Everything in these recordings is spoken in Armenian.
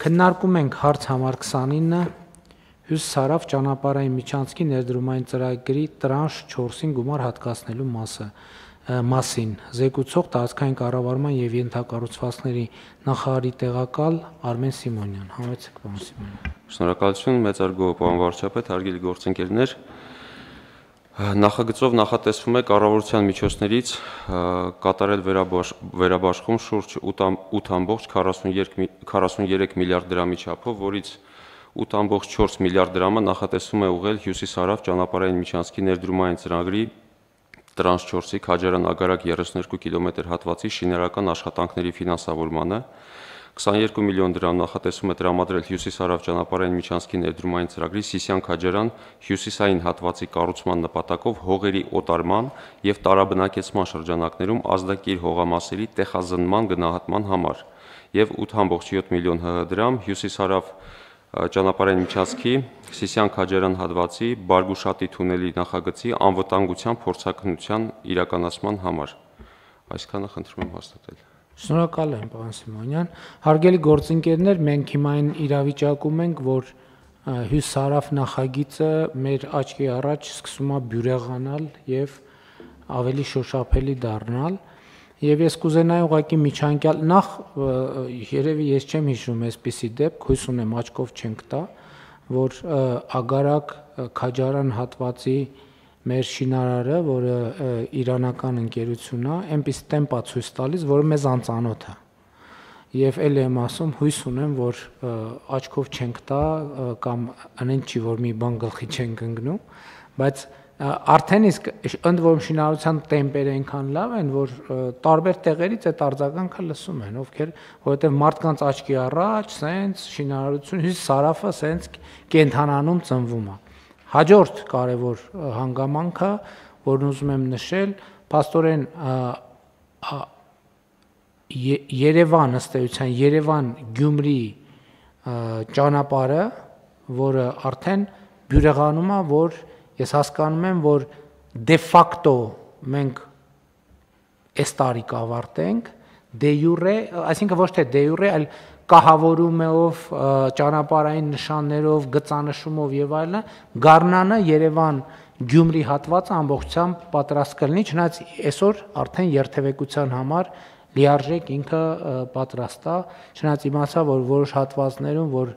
Քննարկում ենք հարց համար 29 Հյուս-Սարավ ճանապարհային միջանցքի ներդրումային ծրագրի տրանշ 4-ին գումար հատկացնելու մասին։ Զեկուցող տարածքային կառավարման և ենթակառուցվածքների նախարարի տեղակալ Արմեն Սիմոնյան։ Համեցեք, պարոն Սիմոնյան։ Շնորհակալություն, մեծարգո պարոն վարչապետ, հարգելի գործընկերներ։ Նախագծով նախատեսվում է կառավարության միջոցներից կատարել վերաբաշխում շուրջ 8.43 միլիարդ դրամի չափով, որից 8.4 միլիարդ դրամը նախատեսվում է ուղղել Հյուսիս-Հարավ ճանապարհային միջանցքի ներդրումային ծրագրի տրանշ 4-ի Քաջարան-Ագարակ 32 կիլոմետր հատվածի շինարարական աշխատանքների ֆինանսավորմանը, 22 միլիոն դրամ նախատեսվում է տրամադրել Հյուսիս-Հարավ ճանապարհային միջանցքի ներդրումային ծրագրի Սիսիան-Քաջարան հյուսիսային հատվածի կառուցման նպատակով հողերի օտարման և տարաբնակեցման շրջանակներում ազդակիր հողամասերի տեղազնման գնահատման համար և 8.7 միլիոն դրամ Հյուսիս-Հարավ ճանապարհային միջանցքի Սիսիան-Քաջարան հատվածի Բարգուշատի թունելի նախագծի անվտանգության փորձաքննության իրականացման համար։ Այսքանը խնդրում եմ հաստատել։ Շնորհակալ եմ, պարոն Սիմոնյան։ Հարգելի գործընկերներ, մենք հիմա այն իրավիճակում ենք, որ Հյուս-Սարավ նախագիծը մեր աչքի առաջ սկսում է բյուրեղանալ և ավելի շոշափելի դառնալ։ Եվ ես կուզենայի ուղղակի միջանկյալ նախ երևի ես չեմ հիշում այսպիսի դեպք, հույս ունեմ աչքով չենք տա, որ Ագարակ Քաջարան հատվածի մեր շինարարը, որը իրանական ընկերություն է, այնպիսի տեմպ է ցույց տալիս, որը մեզ անծանոթ է։ Եվ էլ եմ ասում, հույս ունեմ, որ աչքով չենք տա կամ այնինչ չի, որ մի բան գլխի չենք ընկնում, բայց արդեն իսկ ընդ որում շինարարության տեմպերը այնքան լավ են, որ տարբեր տեղերից այդ արձագանքը լսում են, որովհետև մարդկանց աչքի առաջ սենց շինարարություն Հյուս-Սարավը սենց կենթանանում ծնվում է։ Հաջորդ կարևոր հանգամանքը, որն ուզում եմ նշել, փաստորեն Երևան ըստ էության Երևան-Գյումրի ճանապարհը, որը արդեն բյուրեղանում է, որ ես հասկանում եմ, որ դե ֆակտո մենք այս տարի կավարտենք, դե յուրե, այսինքն ոչ թե դե յուրե, այլ կահավորումով, ճանապարհային նշաններով, գծանշումով եւ այլն, Գառնանը Երևան-Գյումրի հատվածը ամբողջությամբ պատրաստ կլինի, չնայած այսօր արդեն երթևեկության համար լիարժեք ինքը պատրաստ է, չնայած իմացա, որ որոշ հատվածներում, որ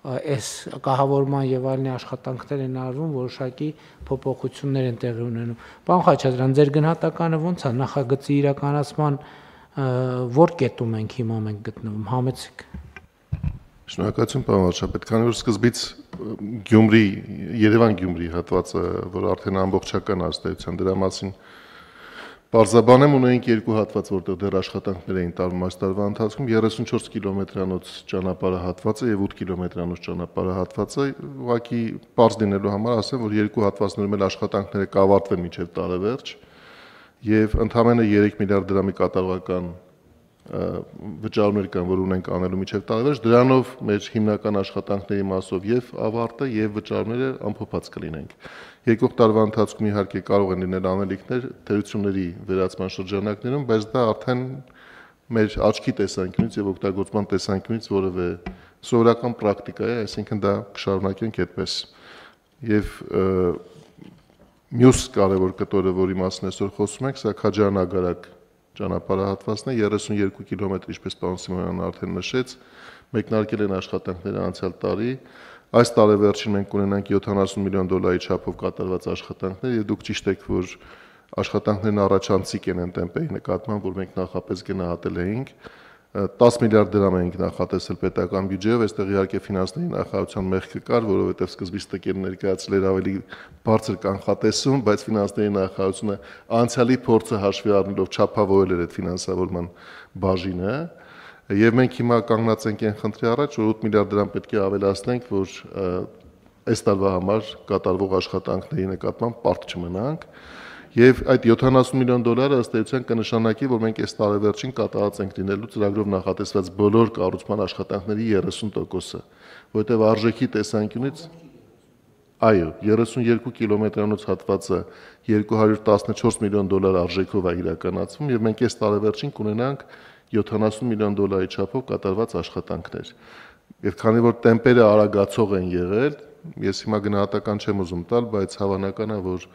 այս կահավորման եւ այլնի աշխատանքներ են արվում, որոշակի փոփոխություններ են տեղի ունենում։ Պարոն Խաչատրյան, ձեր գնահատականը ո՞նց է նախագծի իրականացման որ կետում ենք հիմա մենք գտնվում, համեցեք։ Շնորհակալություն, պարոն վարչապետ, քանի որ սկզբից Գյումրի, Երևան-Գյումրի հատվածը, որ արդեն ամբողջական ազդեցության դրա մասին Պարզաբանեմ, ունենք երկու հատված, որտեղ դեռ աշխատանքներ էին տարվում այս տարվա ընթացքում, 34 կիլոմետրանոց ճանապարհահատվածը եւ 8 կիլոմետրանոց ճանապարհահատվածը, ուղղակի պարզ լինելու համար ասեմ, որ երկու հատվածներում էլ աշխատանքները կավարտվեն մինչեւ տարեվերջ եւ ընդամենը 3 միլիարդ դրամի կատարողական վճարումներ կան, որ ունենք անելու մինչեւ տարեվերջ, դրանով մեր հիմնական աշխատանքների մասով եւ ավարտը եւ վճարումները ամփոփած կլինենք։ Եկող տարվա ընթացքում իհարկե կարող են լինել անելիքներ թերությունների վերացման շրջանակներում, բայց դա արդեն մեր աչքի տեսանկյունից եւ օգտագործման տեսանկյունից որևէ սովորական պրակտիկա է, այսինքն դա կշարունակենք այդպես։ Եվ մյուս կարևոր կտորը, որի մասին այսօր խոսում ենք, սա Քաջարան-Ագարակ ճանապարհահատվածն է, 32 կիլոմետր, ինչպես պարոն Սիմոնյանն արդեն նշեց, մեկնարկել են աշխատանքները անցյալ տարի։ Այս տարեվերջին մենք ունենանք $70 միլիոն չափով կատարված աշխատանքներ եւ դուք ճիշտ եք, որ աշխատանքներն առաջանցիկ են այն տեմպերի նկատմամբ, որ մենք նախապես գնահատել էինք։ 10 միլիարդ դրամ ենք նախատեսել պետական բյուջեով, այստեղ իհարկե ֆինանսների նախարարության մեղքը կար, որովհետև սկզբից տկեր ներկայացել էր ավելի բարձր կանխատեսում, բայց ֆինանսների նախարարությունը անցյալի փորձը հաշվի առնելով չափավորել էր այդ ֆինանսավորման բաժինը, եւ մենք հիմա կանգնած ենք այն խնդրի առաջ, որ 8 միլիարդ դրամ պետք է ավելացնենք, որ այս տարվա համար կատարվող աշխատանքների նկատմամբ պարտ չմնանք։ Եվ այդ $70 միլիոն ըստ էության կնշանակի, որ մենք այս տարեվերջին կատարած ենք լինելու ծրագրով նախատեսված բոլոր կառուցման աշխատանքների 30%-ը, որովհետև արժեքի տեսանկյունից այո, 32 կիլոմետրանոց հատվածը $214 միլիոն արժեքով է իրականացվում եւ մենք այս տարեվերջին կունենանք $70 միլիոն չափով կատարված աշխատանքներ։ Եվ քանի որ տեմպերը արագացող են եղել, ես հիմա գնահատական չեմ ուզում տալ, բայց հավանական է, որ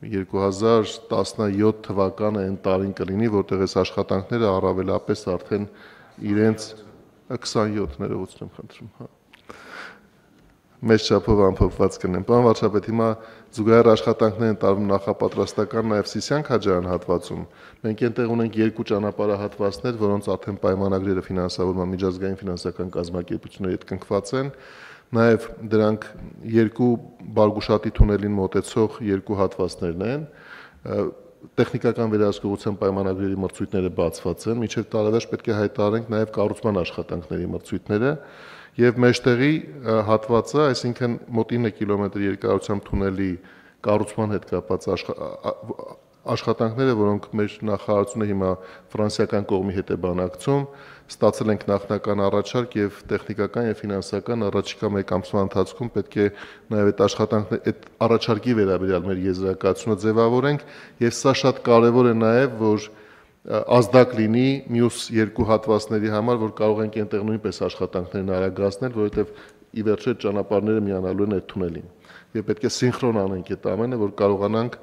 2017 թվականը այն տարին կլինի, որտեղ այս աշխատանքները առավելապես արդեն իրենց 27 ներողություն եմ խնդրում, հա։ Մեծ չափով ամփոփված կնեմ։ Պարոն վարչապետ, հիմա զուգահեռ աշխատանքներ են տարվում նախապատրաստական նաև Սիսիան քաջարան հատվածում։ Մենք այնտեղ ունենք 2 ճանապարհահատվածներ, որոնց արդեն պայմանագրերը ֆինանսավորման միջազգային ֆինանսական կազմակերպությունների հետ կնքված են։ Նաև դրանք 2 Բարգուշատի թունելին մոտեցող 2 հատվածներն են։ Տեխնիկական վերահսկողության պայմանագրերի մրցույթները բացված են, մինչև տարեվերջ պետք է հայտարարենք նաև կառուցման աշխատանքների մրցույթները եւ մեջտեղի հատվածը, այսինքն մոտ 9 կիլոմետր երկարությամբ թունելի կառուցման հետ կապված աշխատանքները, որոնք մեր նախարարությունը հիմա ֆրանսիական կողմի հետ է բանակցում, ստացել ենք նախնական առաջարկ եւ տեխնիկական եւ ֆինանսական առաջիկա 1 ամսվա ընթացքում պետք է նաեւ այդ աշխատանքները այդ առաջարկի վերաբերյալ մեր եզրակացությունը ձևավորենք եւ սա շատ կարեւոր է նաեւ, որ ազդակ լինի մյուս 2 հատվածների համար, որ կարող ենք այնտեղ նույնպես աշխատանքներն արագացնել, որովհետեւ ի վերջո ճանապարհները միանալու են այդ թունելին։ Եվ պետք է սինխրոն անենք այդ ամենը, որ կարողանանք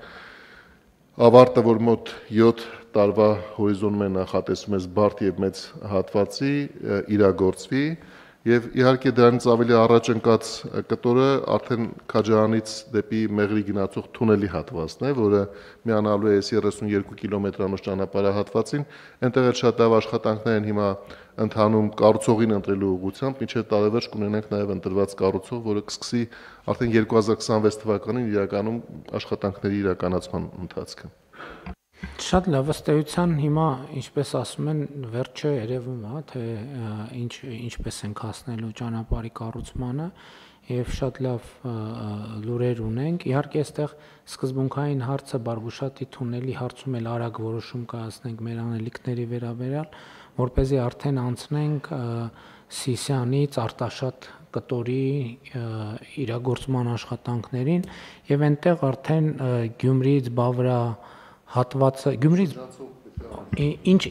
ավարտը, որ մոտ 7 տարվա հորիզոնում է նախատեսում ես բարդ եւ մեծ հատվածի իրագործվի եւ իհարկե դրանից ավելի առաջ ընկած կտորը արդեն Քաջարանից դեպի Մեղրի գնացող թունելի հատվածն է, որը միանալու է 32 կիլոմետրանոց ճանապարհահատվածին, այնտեղ էլ շատ լավ աշխատանքներ են հիմա ընթանում կառուցողին ընտրելու ուղղությամբ, մինչև տարեվերջ կունենանք նաև ընտրված կառուցող, որը կսկսի արդեն 2026 թվականին իրականում աշխատանքների իրականացման ընթացքը։ Շատ լավ, ըստ էության հիմա, ինչպես ասում են, վերջը երևում է, թե ինչպես ենք հասնելու ճանապարհի կառուցմանը եւ շատ լավ լուրեր ունենք։ Իհարկե, այստեղ սկզբունքային հարցը Բարգուշատի թունելի հարցում էլ արագ որոշում կայացնենք մեր անելիքների վերաբերյալ, որպեսզի արդեն անցնենք Սիսիանից Արտաշատ կտորի իրագործման աշխատանքներին եւ այնտեղ արդեն Գյումրիից Բավրա հատվածը Գյումրիից ինչ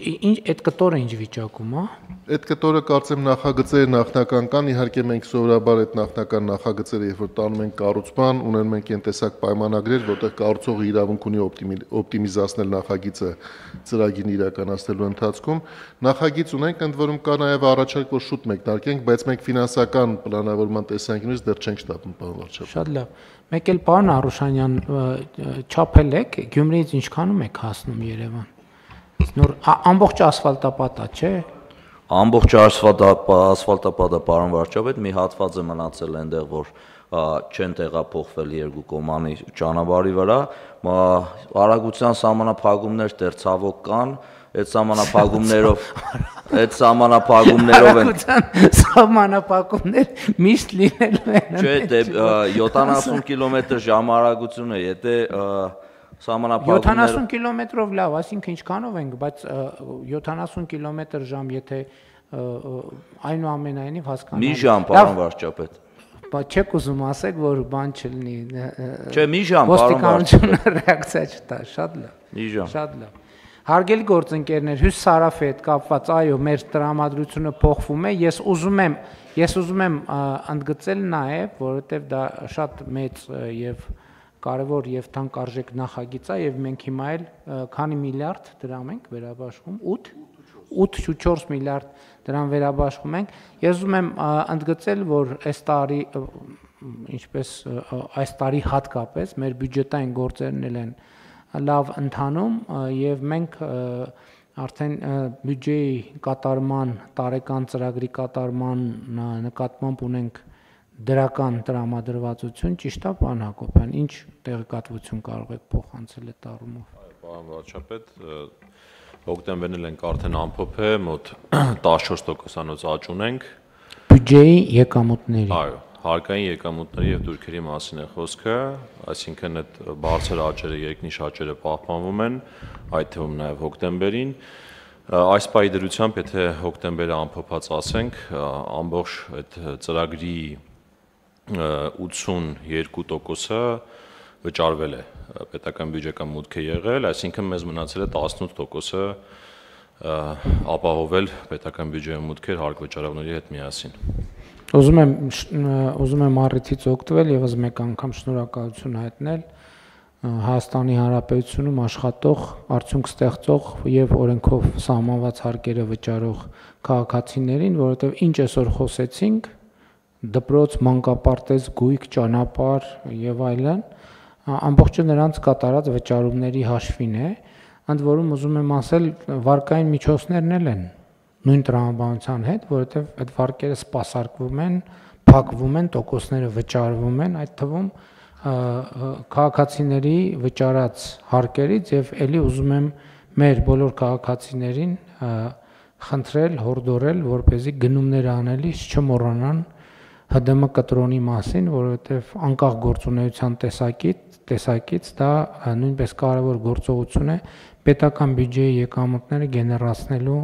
այդ կտորը ինչ վիճակում է։ Այդ կտորը կարծեմ նախագծերը նախնական կան, իհարկե մենք սովորաբար այդ նախնական նախագծերը երբ որ տանում ենք կառուցման, ունենում ենք այն տեսակ պայմանագրեր, որտեղ կառուցողը իրավունք ունի օպտիմիզացնել նախագիծը ծրագիրն իրականացնելու ընթացքում։ Նախագիծ ունենք, ընդ որում կա նաև առաջարկ, որ շուտ մեկնարկենք, բայց մենք ֆինանսական պլանավորման տեսանկյունից դեռ չենք շտապում, պարոն վարչապետ։ Շատ լավ։ Մեկ էլ պարոն Արուշանյան, չափել եք Գյումրիից ինչքանում եք հասնում Երևան։ Նոր ամբողջ ասֆալտապատ է, չէ՞։ Ամբողջ ասֆալտապատը պարոն վարչապետ, մի հատված է մնացել այնտեղ, որ չեն տեղափոխվել 2 կոմանի ճանապարհի վրա, արագության սահմանափակումներ դեռ ցավոք կան, այդ սահմանափակումներով են սահմանափակումներ միշտ լինելու են։ Չէ, 70 կմ/ժ արագություն է, եթե 70 կիլոմետրով լավ, այսինքն ինչքանով ենք, բայց 70 կմ/ժ եթե այնուամենայնիվ հասկանալի։ Մի ժամ, պարոն վարչապետ։ Բայց չեք ուզում ասեք, որ բան չլինի։ Չէ, մի ժամ, պարոն վարչապետ։ Ոստիկանությունը ռեակցիա չտա, շատ լավ։ Մի ժամ։ Շատ լավ։ Հարգելի գործընկերներ, Հյուս Սարաֆի հետ կապված, այո, մեր տրամադրությունը փոխվում է։ Ես ուզում եմ ընդգծել նաև, որովհետև դա շատ մեծ եւ կարևոր եւ թանկարժեք նախագիծ է եւ մենք հիմա էլ քանի միլիարդ դրամ ենք վերաբաշխում 8.4 միլիարդ դրամ վերաբաշխում ենք։ Ես ուզում եմ ընդգծել, որ այս տարի ինչպես այս տարի հատկապես մեր բյուջետային գործերն են լավ ընթանում եւ մենք արդեն բյուջեի կատարման տարեկան ծրագրի կատարման նկատմամբ ունենք դրական տրամադրվածություն, ճիշտ է, պարոն Հակոբյան, ինչ տեղեկատվություն կարող եք փոխանցել այդ առումով։ Պարոն վարչապետ, հոկտեմբերն ենք արդեն ամփոփ է, մոտ 14%-անոց աճ ունենք։ Բյուջեի եկամուտների։ Այո, հարկային եկամուտների եւ դուրքերի մասին է խոսքը, այսինքն այդ բարձր աճերը, երկնիշ աճերը պահպանվում են, այդ թվում նաեւ հոկտեմբերին։ Այս պահի դրությամբ, եթե հոկտեմբերը ամփոփած ասենք, ամբողջ այդ ծրագրի 82%-ը վճարվել է, պետական բյուջեկան մուտք է եղել, այսինքն մեզ մնացել է 18%-ը ապահովել պետական բյուջեի մուտքեր հարկ վճարողների հետ միասին։ Ուզում եմ առիթից օգտվել եւս մեկ անգամ շնորհակալություն հայտնել Հայաստանի Հանրապետությունում աշխատող, արդյունք ստեղծող եւ օրենքով սահմանված հարկերը վճարող քաղաքացիներին, որովհետեւ ինչ այսօր խոսեցինք, դպրոց, մանկապարտեզ, գույք, ճանապարհ եւ այլն, ամբողջը նրանց կատարած վճարումների հաշվին է, ընդ որում ուզում եմ ասել, վարկային միջոցներն էլ են նույն տրամաբանության հետ, որովհետև այդ վարկերը սպասարկվում են, փակվում են, տոկոսները վճարվում են, այդ թվում քաղաքացիների վճարած հարկերից եւ ելի ուզում եմ մեր բոլոր քաղաքացիներին խնդրել, հորդորել, որպեսզի գնումներ անելիս չմոռանան ՀԴՄ կտրոնի մասին, որովհետև անկախ գործունեության տեսակից դա նույնպես կարևոր գործողություն է պետական բյուջեի եկամուտները գեներացնելու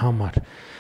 համար։